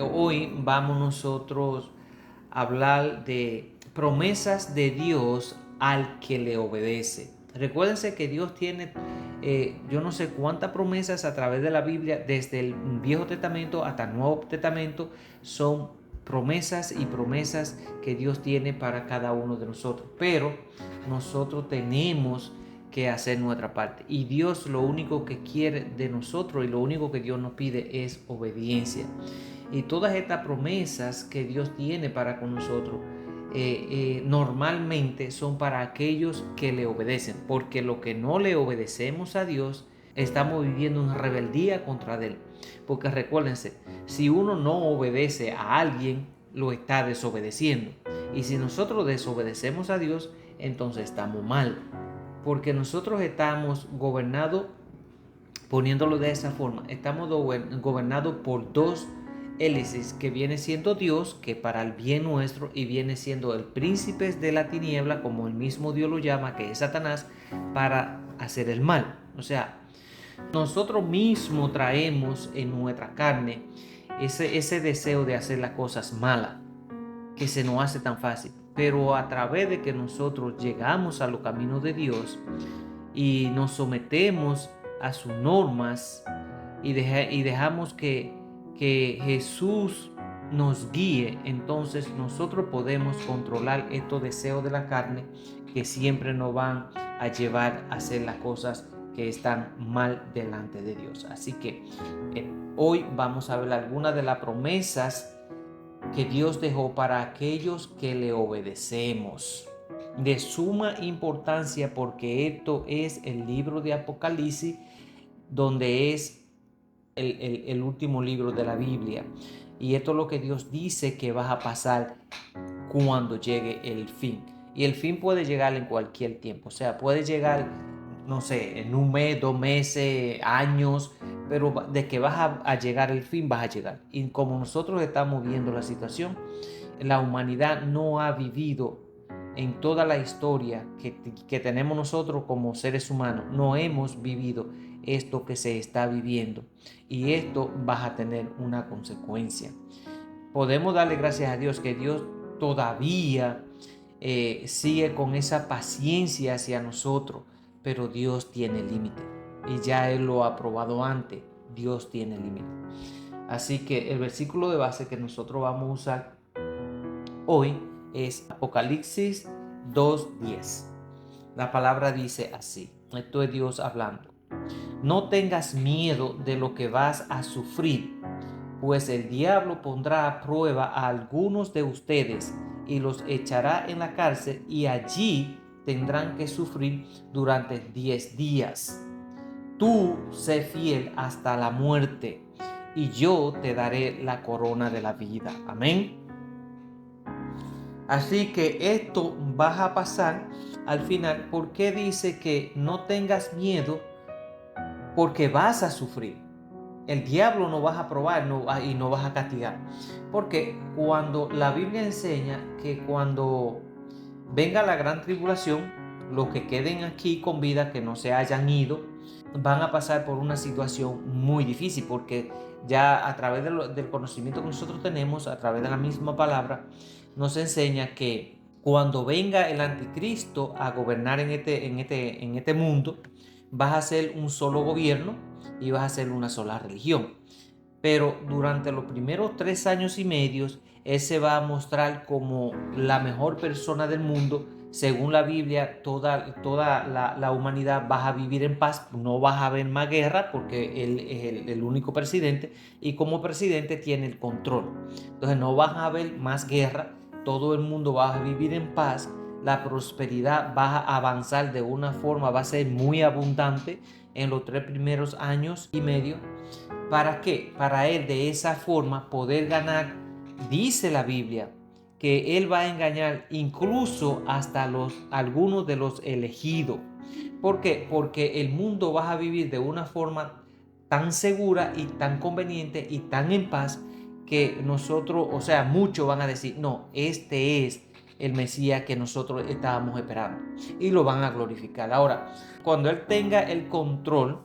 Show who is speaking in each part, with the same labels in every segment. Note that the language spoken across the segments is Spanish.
Speaker 1: Hoy vamos nosotros a hablar de promesas de Dios al que le obedece. Recuérdense que Dios tiene yo no sé cuántas promesas a través de la Biblia, desde el Viejo Testamento hasta el Nuevo Testamento, son promesas y promesas que Dios tiene para cada uno de nosotros. Pero nosotros tenemos que hacer nuestra parte. Y Dios lo único que quiere de nosotros y lo único que Dios nos pide es obediencia. Y todas estas promesas que Dios tiene para con nosotros normalmente son para aquellos que le obedecen, porque lo que no le obedecemos a Dios, estamos viviendo una rebeldía contra Él. Porque recuérdense, si uno no obedece a alguien, lo está desobedeciendo. Y si nosotros desobedecemos a Dios, entonces estamos mal. Porque nosotros estamos gobernados, poniéndolo de esa forma, estamos gobernados por dos hélices, que viene siendo Dios, que para el bien nuestro, y viene siendo el príncipe de la tiniebla, como el mismo Dios lo llama, que es Satanás, para hacer el mal. O sea, nosotros mismos traemos en nuestra carne ese deseo de hacer las cosas malas, que se nos hace tan fácil. Pero a través de que nosotros llegamos a los caminos de Dios y nos sometemos a sus normas y dejamos que Jesús nos guíe, entonces nosotros podemos controlar estos deseos de la carne que siempre nos van a llevar a hacer las cosas que están mal delante de Dios. Así que hoy vamos a ver algunas de las promesas que Dios dejó para aquellos que le obedecemos. De suma importancia, porque esto es el libro de Apocalipsis, donde es el último libro de la Biblia. Y esto es lo que Dios dice que va a pasar cuando llegue el fin. Y el fin puede llegar en cualquier tiempo. O sea, puede llegar, no sé, en un mes, 2 meses, años, pero de que vas a llegar el fin, vas a llegar. Y como nosotros estamos viendo la situación, la humanidad no ha vivido en toda la historia que tenemos nosotros como seres humanos, no hemos vivido esto que se está viviendo, y esto va a tener una consecuencia. Podemos darle gracias a Dios que Dios todavía sigue con esa paciencia hacia nosotros, pero Dios tiene límite, y ya Él lo ha probado antes. Dios tiene límite. Así que el versículo de base que nosotros vamos a usar hoy es Apocalipsis 2:10. La palabra dice así, esto es Dios hablando: no tengas miedo de lo que vas a sufrir, pues el diablo pondrá a prueba a algunos de ustedes y los echará en la cárcel, y allí tendrán que sufrir durante 10 días. Tú sé fiel hasta la muerte, y yo te daré la corona de la vida. Amén. Así que esto va a pasar al final. ¿Por qué dice que no tengas miedo? Porque vas a sufrir. El diablo no vas a probar y no vas a castigar. Porque cuando la Biblia enseña que cuando venga la gran tribulación, los que queden aquí con vida, que no se hayan ido, van a pasar por una situación muy difícil, porque ya a través del conocimiento que nosotros tenemos, a través de la misma palabra, nos enseña que cuando venga el anticristo a gobernar en este mundo, vas a ser un solo gobierno y vas a ser una sola religión. Pero durante los primeros 3 años y medio, él se va a mostrar como la mejor persona del mundo. Según la Biblia, toda la humanidad va a vivir en paz, no va a haber más guerra, porque él es el único presidente, y como presidente tiene el control. Entonces no va a haber más guerra, todo el mundo va a vivir en paz, la prosperidad va a avanzar de una forma, va a ser muy abundante en los 3 primeros años y medio. ¿Para qué? Para él de esa forma poder ganar. Dice la Biblia que él va a engañar incluso hasta algunos de los elegidos. ¿Por qué? Porque el mundo va a vivir de una forma tan segura y tan conveniente y tan en paz, que nosotros, o sea, muchos van a decir: no, este es el Mesías que nosotros estábamos esperando, y lo van a glorificar. Ahora, cuando él tenga el control,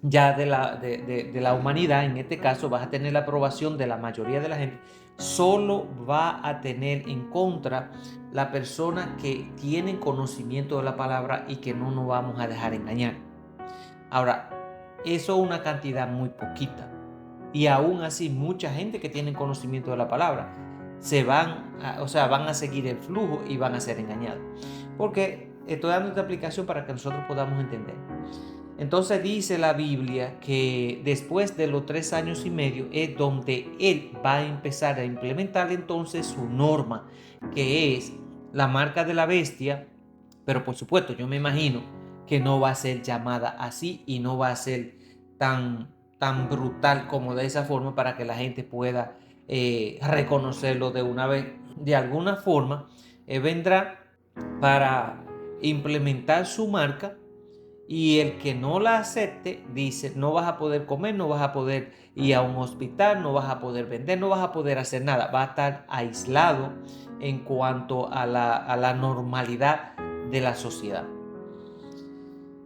Speaker 1: ya de la humanidad. En este caso vas a tener la aprobación de la mayoría de la gente. Solo va a tener en contra la persona que tiene conocimiento de la palabra y que no nos vamos a dejar engañar. Ahora, eso es una cantidad muy poquita. Y aún así, mucha gente que tiene conocimiento de la palabra van a seguir el flujo y van a ser engañados. Porque estoy dando esta aplicación para que nosotros podamos entender. Entonces dice la Biblia que después de los 3 años y medio es donde él va a empezar a implementar entonces su norma, que es la marca de la bestia. Pero por supuesto, yo me imagino que no va a ser llamada así y no va a ser tan brutal como de esa forma para que la gente pueda reconocerlo de una vez. De alguna forma, vendrá para implementar su marca, y el que no la acepte dice: no vas a poder comer, no vas a poder ir a un hospital, no vas a poder vender, no vas a poder hacer nada. Va a estar aislado en cuanto a la normalidad de la sociedad.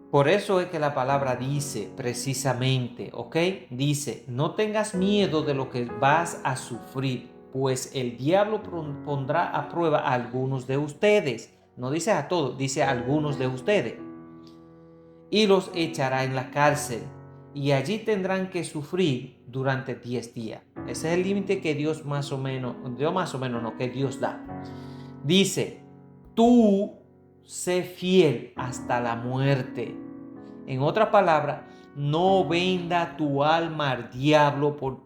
Speaker 1: Por eso es que la palabra dice precisamente, ¿ok? Dice: no tengas miedo de lo que vas a sufrir, pues el diablo pondrá a prueba a algunos de ustedes. No dice a todos, dice a algunos de ustedes. Y los echará en la cárcel, y allí tendrán que sufrir durante 10 días. Ese es el límite que Dios que Dios da. Dice: tú sé fiel hasta la muerte. En otras palabras, no venda tu alma al diablo por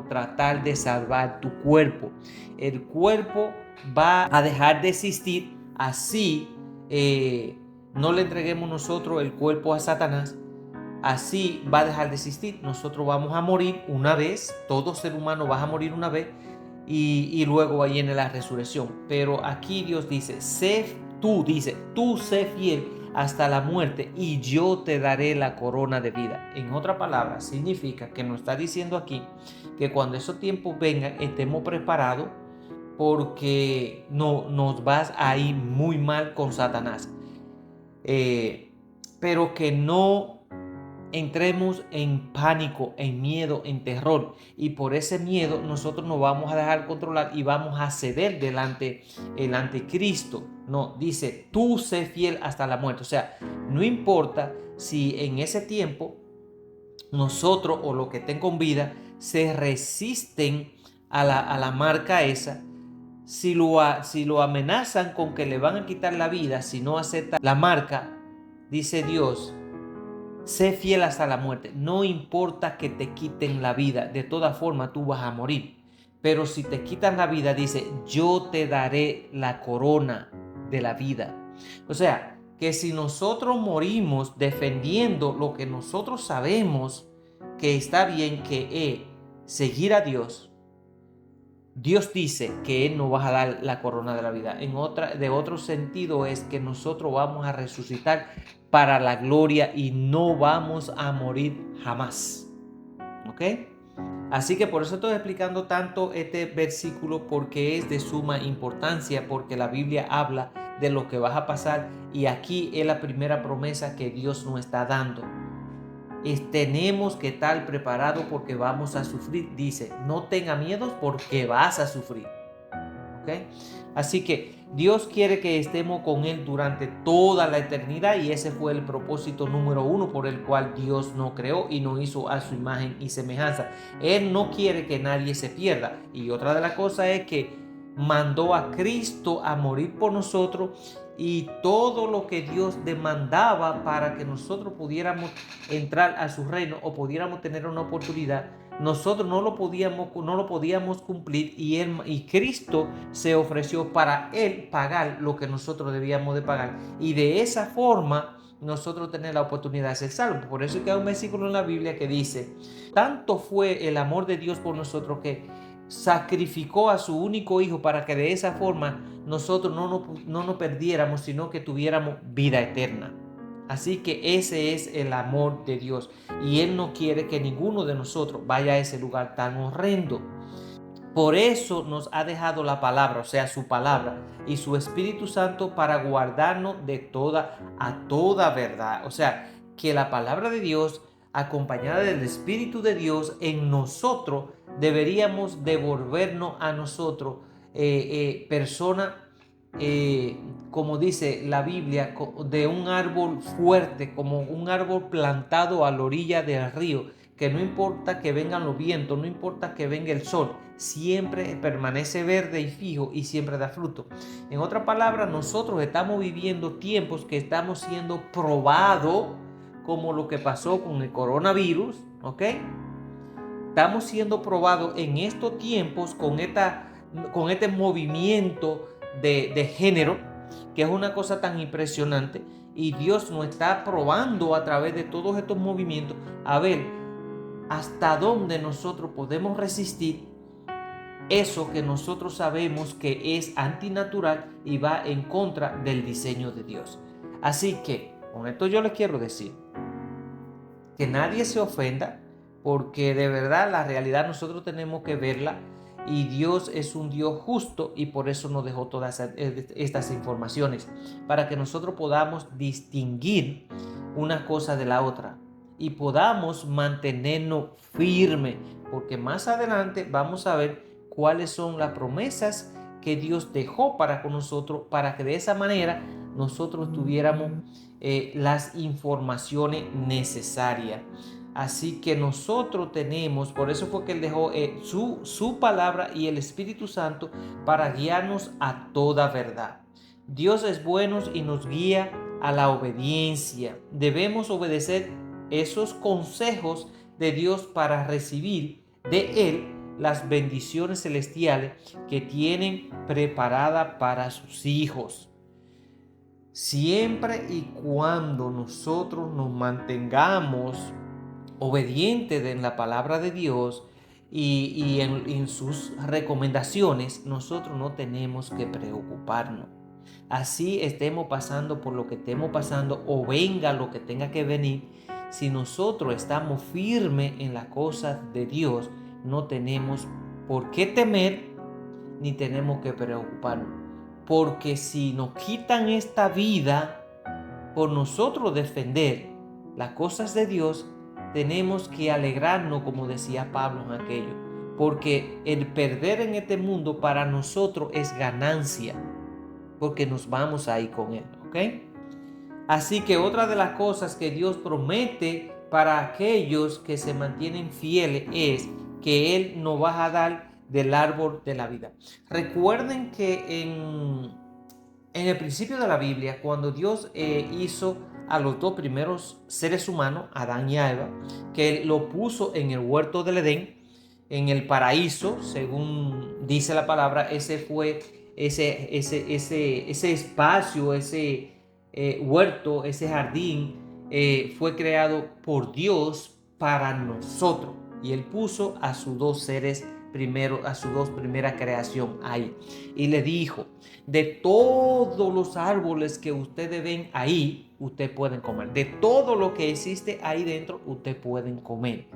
Speaker 1: tratar de salvar tu cuerpo. El cuerpo va a dejar de existir, así no le entreguemos nosotros el cuerpo a Satanás. Así va a dejar de existir. Nosotros vamos a morir una vez, todo ser humano va a morir una vez, y luego viene la resurrección. Pero aquí Dios dice: tú sé fiel hasta la muerte y yo te daré la corona de vida. En otras palabras, significa que nos está diciendo aquí que cuando esos tiempos vengan estemos preparados, porque no nos vas a ir muy mal con Satanás. Pero que no entremos en pánico, en miedo, en terror, y por ese miedo nosotros nos vamos a dejar controlar y vamos a ceder delante el anticristo. No, dice: tú sé fiel hasta la muerte. O sea, no importa si en ese tiempo nosotros o los que estén con vida se resisten a la marca esa. Si lo amenazan con que le van a quitar la vida si no acepta la marca, dice Dios: sé fiel hasta la muerte. No importa que te quiten la vida, de todas formas tú vas a morir. Pero si te quitan la vida, dice: yo te daré la corona de la vida. O sea, que si nosotros morimos defendiendo lo que nosotros sabemos que está bien, que es seguir a Dios, Dios dice que Él nos va a dar la corona de la vida. De otro sentido es que nosotros vamos a resucitar para la gloria y no vamos a morir jamás. ¿Ok? Así que por eso estoy explicando tanto este versículo, porque es de suma importancia, porque la Biblia habla de lo que va a pasar y aquí es la primera promesa que Dios nos está dando. Tenemos que estar preparados porque vamos a sufrir. Dice: no tenga miedo porque vas a sufrir. ¿Okay? Así que Dios quiere que estemos con Él durante toda la eternidad, y ese fue el propósito número 1 por el cual Dios nos creó y nos hizo a su imagen y semejanza. Él no quiere que nadie se pierda. Y otra de las cosas es que mandó a Cristo a morir por nosotros, y todo lo que Dios demandaba para que nosotros pudiéramos entrar a su reino o pudiéramos tener una oportunidad, nosotros no lo podíamos cumplir, y Cristo se ofreció para Él pagar lo que nosotros debíamos de pagar, y de esa forma nosotros tener la oportunidad de ser salvos. Por eso es que hay un versículo en la Biblia que dice: tanto fue el amor de Dios por nosotros que sacrificó a su único hijo, para que de esa forma nosotros no nos perdiéramos, sino que tuviéramos vida eterna. Así que ese es el amor de Dios, y Él no quiere que ninguno de nosotros vaya a ese lugar tan horrendo. Por eso nos ha dejado la palabra, o sea, su palabra y su Espíritu Santo, para guardarnos a toda verdad. O sea, que la palabra de Dios acompañada del Espíritu de Dios en nosotros, deberíamos devolvernos a nosotros persona, como dice la Biblia, de un árbol fuerte, como un árbol plantado a la orilla del río, que no importa que vengan los vientos, no importa que venga el sol, siempre permanece verde y fijo y siempre da fruto. En otras palabras, nosotros estamos viviendo tiempos que estamos siendo probados, como lo que pasó con el coronavirus, ¿ok? Estamos siendo probados en estos tiempos con este movimiento de género, que es una cosa tan impresionante, y Dios nos está probando a través de todos estos movimientos a ver hasta dónde nosotros podemos resistir eso que nosotros sabemos que es antinatural y va en contra del diseño de Dios. Así que con esto yo les quiero decir que nadie se ofenda, porque de verdad la realidad nosotros tenemos que verla, y Dios es un Dios justo, y por eso nos dejó todas estas informaciones, para que nosotros podamos distinguir una cosa de la otra y podamos mantenernos firmes, porque más adelante vamos a ver cuáles son las promesas que Dios dejó para con nosotros, para que de esa manera nosotros tuviéramos las informaciones necesarias. Así que nosotros tenemos, por eso fue que Él dejó su palabra y el Espíritu Santo para guiarnos a toda verdad. Dios es bueno y nos guía a la obediencia. Debemos obedecer esos consejos de Dios para recibir de Él las bendiciones celestiales que tienen preparada para sus hijos. Siempre y cuando nosotros nos mantengamos obedientes en la palabra de Dios y en sus recomendaciones, nosotros no tenemos que preocuparnos. Así estemos pasando por lo que estemos pasando o venga lo que tenga que venir, si nosotros estamos firmes en las cosas de Dios, no tenemos por qué temer ni tenemos que preocuparnos. Porque si nos quitan esta vida por nosotros defender las cosas de Dios, tenemos que alegrarnos, como decía Pablo en aquello, porque el perder en este mundo para nosotros es ganancia, porque nos vamos a ir con Él, ¿ok? Así que otra de las cosas que Dios promete para aquellos que se mantienen fieles es que Él nos va a dar del árbol de la vida. Recuerden que en el principio de la Biblia, cuando Dios hizo a los dos primeros seres humanos, Adán y Eva, que lo puso en el huerto del Edén, en el paraíso, según dice la palabra, ese fue ese espacio, ese huerto, ese jardín, fue creado por Dios para nosotros, y Él puso a sus dos seres primero, a sus dos primeras creación ahí, y le dijo: de todos los árboles que ustedes ven ahí, ustedes pueden comer. De todo lo que existe ahí dentro, ustedes pueden comer.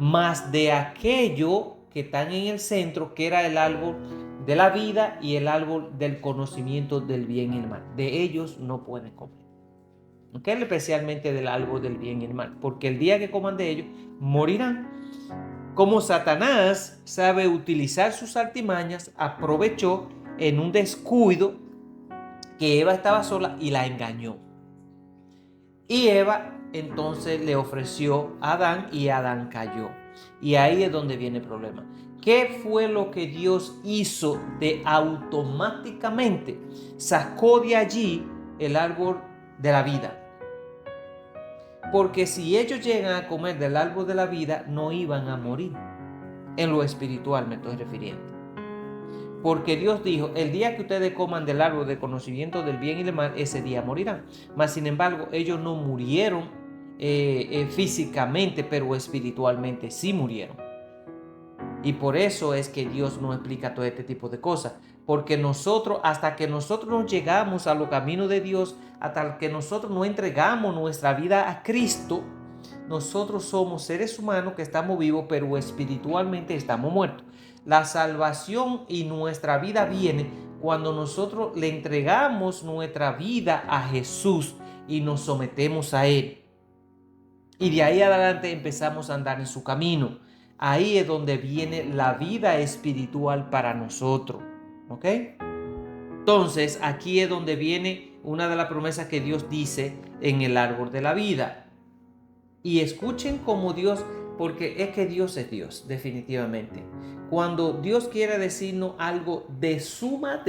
Speaker 1: Más de aquello que están en el centro, que era el árbol de la vida y el árbol del conocimiento del bien y el mal. De ellos no pueden comer. ¿Ok? Especialmente del árbol del bien y el mal. Porque el día que coman de ellos, morirán. Como Satanás sabe utilizar sus artimañas, aprovechó en un descuido que Eva estaba sola y la engañó. Y Eva entonces le ofreció a Adán y Adán cayó. Y ahí es donde viene el problema. ¿Qué fue lo que Dios hizo de automáticamente? Sacó de allí el árbol de la vida. Porque si ellos llegan a comer del árbol de la vida, no iban a morir. En lo espiritual me estoy refiriendo. Porque Dios dijo: el día que ustedes coman del árbol del conocimiento del bien y del mal, ese día morirán. Mas sin embargo, ellos no murieron físicamente, pero espiritualmente sí murieron. Y por eso es que Dios no explica todo este tipo de cosas. Porque nosotros, hasta que nosotros nos llegamos a los caminos de Dios, hasta que nosotros no entregamos nuestra vida a Cristo, nosotros somos seres humanos que estamos vivos, pero espiritualmente estamos muertos. La salvación y nuestra vida viene cuando nosotros le entregamos nuestra vida a Jesús y nos sometemos a Él. Y de ahí adelante empezamos a andar en su camino. Ahí es donde viene la vida espiritual para nosotros. ¿Ok? Entonces, aquí es donde viene una de las promesas que Dios dice en el árbol de la vida. Y escuchen cómo Dios, porque es que Dios es Dios, definitivamente. Cuando Dios quiere decirnos algo de suma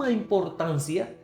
Speaker 1: importancia,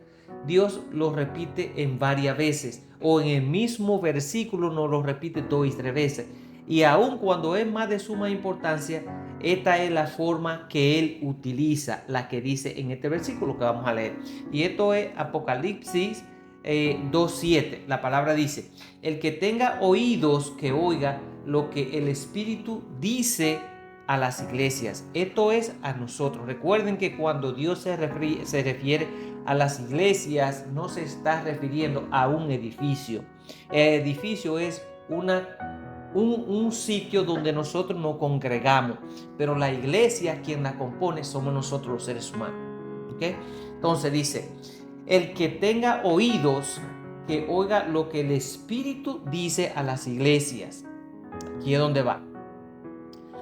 Speaker 1: Dios lo repite en varias veces, o en el mismo versículo nos lo repite 2 y 3 veces. Y aun cuando es más de suma importancia, esta es la forma que Él utiliza, la que dice en este versículo que vamos a leer. Y esto es Apocalipsis 2:7. La palabra dice: el que tenga oídos, que oiga lo que el Espíritu dice a las iglesias. Esto es a nosotros. Recuerden que cuando Dios se refiere a las iglesias, no se está refiriendo a un edificio. El edificio es un sitio donde nosotros nos congregamos, pero la iglesia, quien la compone, somos nosotros los seres humanos. ¿Okay? Entonces dice: el que tenga oídos, que oiga lo que el Espíritu dice a las iglesias. Aquí es donde va.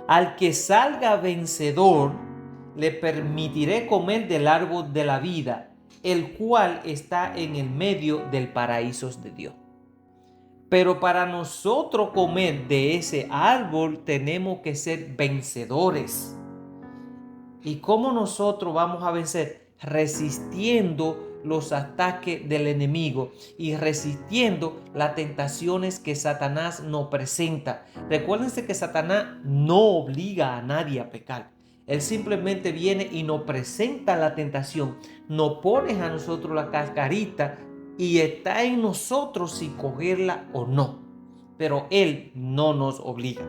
Speaker 1: Al que salga vencedor, le permitiré comer del árbol de la vida, el cual está en el medio del paraíso de Dios. Pero para nosotros comer de ese árbol tenemos que ser vencedores. ¿Y cómo nosotros vamos a vencer? Resistiendo los ataques del enemigo y resistiendo las tentaciones que Satanás nos presenta. Recuérdense que Satanás no obliga a nadie a pecar. Él simplemente viene y nos presenta la tentación, nos pone a nosotros la cascarita y está en nosotros si cogerla o no. Pero Él no nos obliga.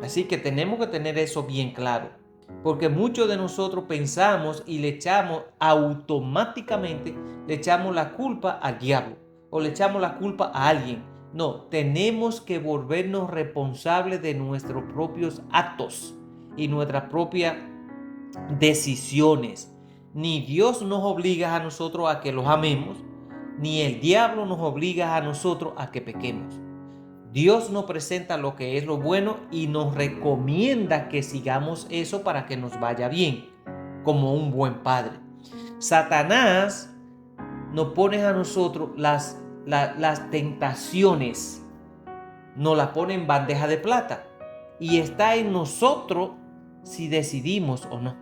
Speaker 1: Así que tenemos que tener eso bien claro. Porque muchos de nosotros pensamos y le echamos automáticamente, le echamos la culpa al diablo o le echamos la culpa a alguien. No, tenemos que volvernos responsables de nuestros propios actos y nuestras propias decisiones. Ni Dios nos obliga a nosotros a que los amemos, ni el diablo nos obliga a nosotros a que pequemos. Dios nos presenta lo que es lo bueno y nos recomienda que sigamos eso para que nos vaya bien, como un buen padre. Satanás nos pone a nosotros las tentaciones, nos las pone en bandeja de plata y está en nosotros si decidimos o no.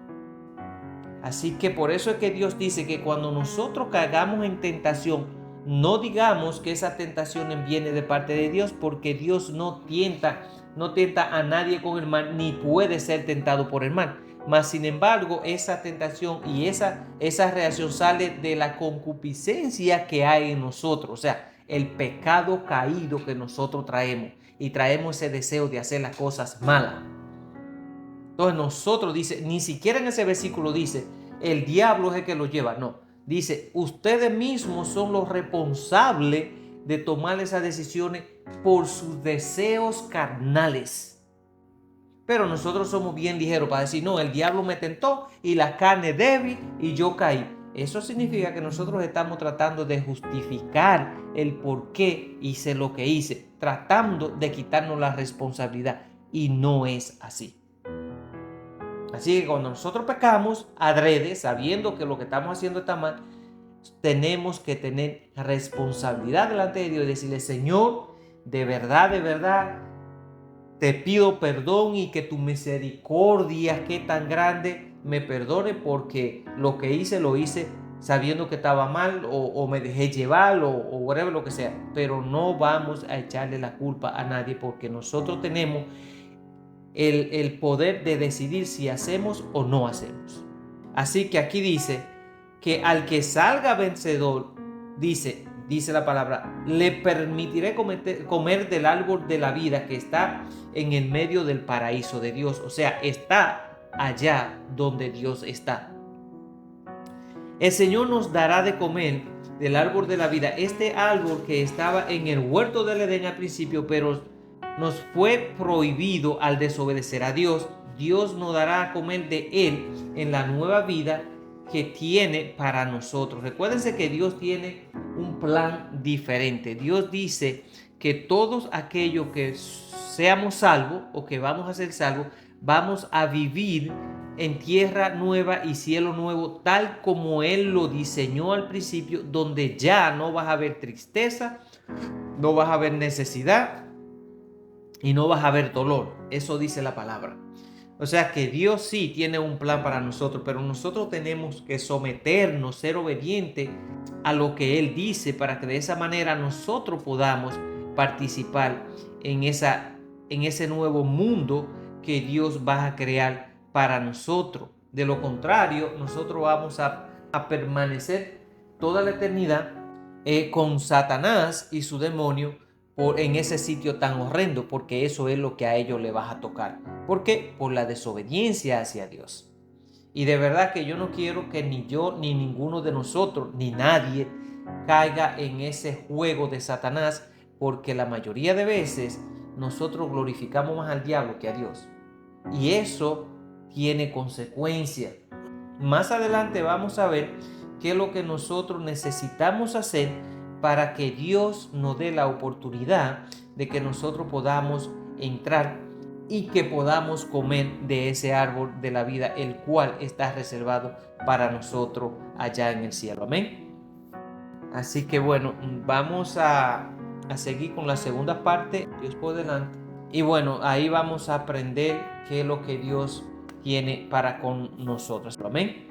Speaker 1: Así que por eso es que Dios dice que cuando nosotros caigamos en tentación, no digamos que esa tentación viene de parte de Dios, porque Dios no tienta a nadie con el mal, ni puede ser tentado por el mal. Mas sin embargo, esa tentación y esa reacción sale de la concupiscencia que hay en nosotros, o sea, el pecado caído que nosotros traemos, y traemos ese deseo de hacer las cosas malas. Entonces nosotros, dice, ni siquiera en ese versículo dice, el diablo es el que lo lleva, no. Dice, ustedes mismos son los responsables de tomar esas decisiones por sus deseos carnales. Pero nosotros somos bien ligeros para decir, no, el diablo me tentó y la carne es débil y yo caí. Eso significa que nosotros estamos tratando de justificar el por qué hice lo que hice, tratando de quitarnos la responsabilidad, y no es así. Así que cuando nosotros pecamos adrede, sabiendo que lo que estamos haciendo está mal, tenemos que tener responsabilidad delante de Dios y decirle, Señor, de verdad, te pido perdón y que tu misericordia, que es tan grande, me perdone, porque lo que hice lo hice sabiendo que estaba mal, o me dejé llevar, o whatever, lo que sea. Pero no vamos a echarle la culpa a nadie, porque nosotros tenemos el poder de decidir si hacemos o no hacemos. Así que aquí dice que al que salga vencedor, dice la palabra, le permitiré comer del árbol de la vida que está en el medio del paraíso de Dios. O sea, está allá donde Dios está. El Señor nos dará de comer del árbol de la vida, este árbol que estaba en el huerto del Edén al principio, pero nos fue prohibido al desobedecer a Dios. Dios nos dará a comer de él en la nueva vida que tiene para nosotros. Recuérdense que Dios tiene un plan diferente. Dios dice que todos aquellos que seamos salvos o que vamos a ser salvos, vamos a vivir en tierra nueva y cielo nuevo, tal como Él lo diseñó al principio, donde ya no vas a ver tristeza, no vas a ver necesidad y no vas a ver dolor. Eso dice la palabra. O sea que Dios sí tiene un plan para nosotros, pero nosotros tenemos que someternos, ser obedientes a lo que Él dice, para que de esa manera nosotros podamos participar en ese nuevo mundo que Dios va a crear para nosotros. De lo contrario, nosotros vamos a permanecer toda la eternidad con Satanás y su demonio en ese sitio tan horrendo, porque eso es lo que a ellos le va a tocar. ¿Por qué? Por la desobediencia hacia Dios. Y de verdad que yo no quiero que ni yo, ni ninguno de nosotros, ni nadie caiga en ese juego de Satanás, porque la mayoría de veces nosotros glorificamos más al diablo que a Dios. Y eso tiene consecuencias. Más adelante vamos a ver qué es lo que nosotros necesitamos hacer para que Dios nos dé la oportunidad de que nosotros podamos entrar y que podamos comer de ese árbol de la vida, el cual está reservado para nosotros allá en el cielo. Amén. Así que bueno, vamos a seguir con la segunda parte, Dios por delante. Y bueno, ahí vamos a aprender qué es lo que Dios tiene para con nosotros. Amén.